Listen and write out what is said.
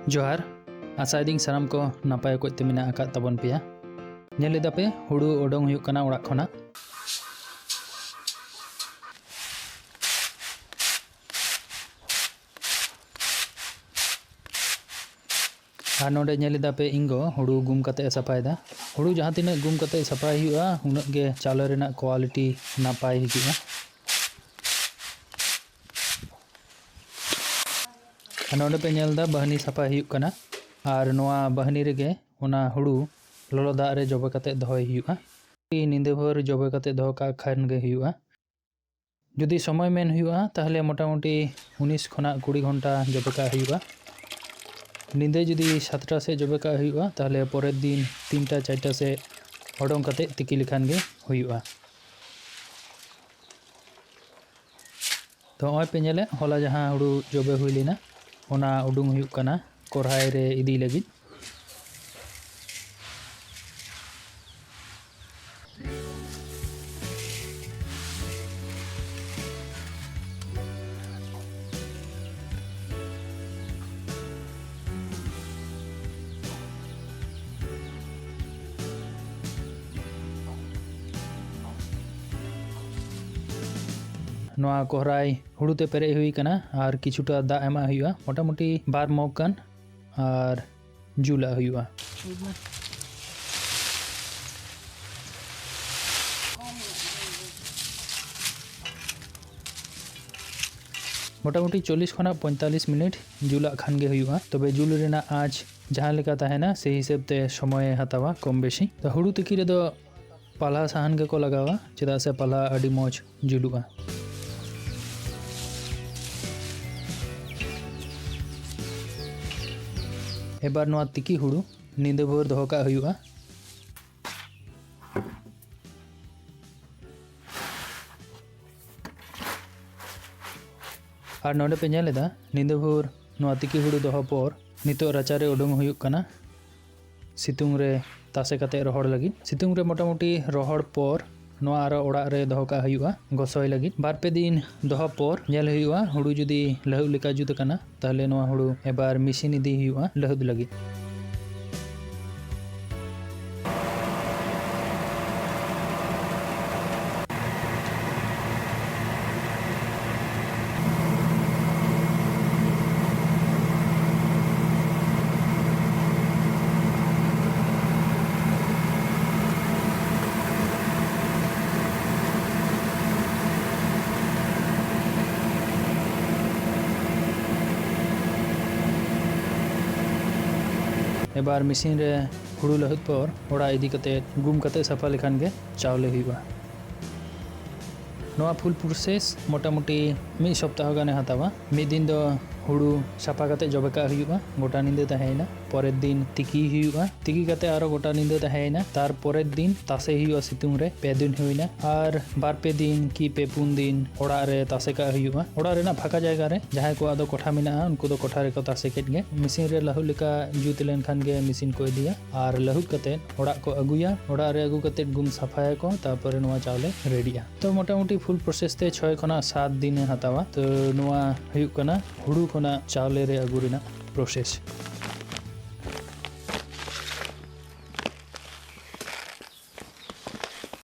जोहार आसाइदिंग सानाम को नापाय को मेना आकाद ताबन पेया नेलेदा पे हुड़ू ओडोंग हुयुक कना ओड़ाग खना आर नोडे नेलेदा पे इंगो हुड़ू गुम कते सफायदा हुड़ू जहां तिना गुम कते सफाय हुयुआ उनक गे चावल रेना क्वालिटी नापाय हिजुआ नोडे पे नेलदा बहनी सफाय हुयुक कना और नोआ बहनी रेगे ओना हुड़ू लोलो दाग रे जबे कते दोहय हुयुआ नींदे भर जबे कते दोह का खान गे हुयुआ जुदी समय मेन हुयुआ ताहले मोटामुटी 19 खना 20 घंटा जबे का हुयुआ नींदे जुदी 7टा से जबे का हुयुआ ताहले परेर दिन 3टा 4टा से ओडों कते तिकी लेखान गे हुयुआ तो ओय पे नेले होला जहां हुड़ू जबे हुई लेना ओना उडुंग हुयुक कना कोरहाय रे इदी लगी नोआ कोहराय हुड़ूते पेरे हुई कना और किछुटा दा एमा हुयुआ मोटामुटी 2 मग गान और जुला हुयुआ मोटामुटी 40 खना 45 मिनट जुला खान गे हुयुआ तबे जुल रेना आज जहां लेका ताहेना से हिसाब ते समय हतावा कम बेशी तो हुड़ू तिकी रे दो पाला साहन गे को लगावा चेदा से पाला अडी मौज जुलुआ एबार नोआ तिकी हुड़ू नींदे भर दोह का हुयुआ और नोडे पे नेलेदा नींदे भर नोआ तिकी हुड़ू दोह पर नितो राचा रे उडुंग हुयुक कना सितुंग रे तासे कते रोहड़ लगी सितुंग रे मोटामुटी रोहड़ पर नोआ आरो ओड़ाग रे दोह का हुयुआ गोसोय लगी 2-3 दिन दोह पर नेल हुयुआ हुड़ू जुदी लहुद लेका जुत कना ताहले नोआ हुड़ू एबार मेसिन इदी हुयुआ लहुद लगी एबार मेसिन रे हुड़ू लहुद पर ओड़ा इदी कते गुम कते सफा लेखान गे चावले हुयुआ नोआ फुल प्रोसेस मोटामुटी 1 सप्ताह गाने हतावा मिद दिन दो हुड़ू साफा कते जबे का हुयुआ गोटा नींदे ताहेना परेर दिन तिकी हुयुआ तिकी कते आरो गोटा नींदे ताहेना तार परेर दिन तासे हुयुआ सितुंग रे 2 दिन हुइना और 2-3 दिन की 2-4 दिन ओड़ा रे तासे का हुयुआ ओड़ा रेना फाका जायगा रे जहां को आदो कोठा मेना उनको दो कोठा रे को तासे केट गे मशीन रे लहु लेका जुत लेन खान गे मशीन को दिया और लहुद कते ओड़ा को अगुया ओड़ा रे अगु कते गुम सफाया को तापर नोआ चावले रेडिया तो मोटामुटी फुल प्रोसेस ते 6 खना 7 दिन हतावा तो नोआ हुयुक कना हुड़ू खना चावले रे अगु रेना प्रोसेस।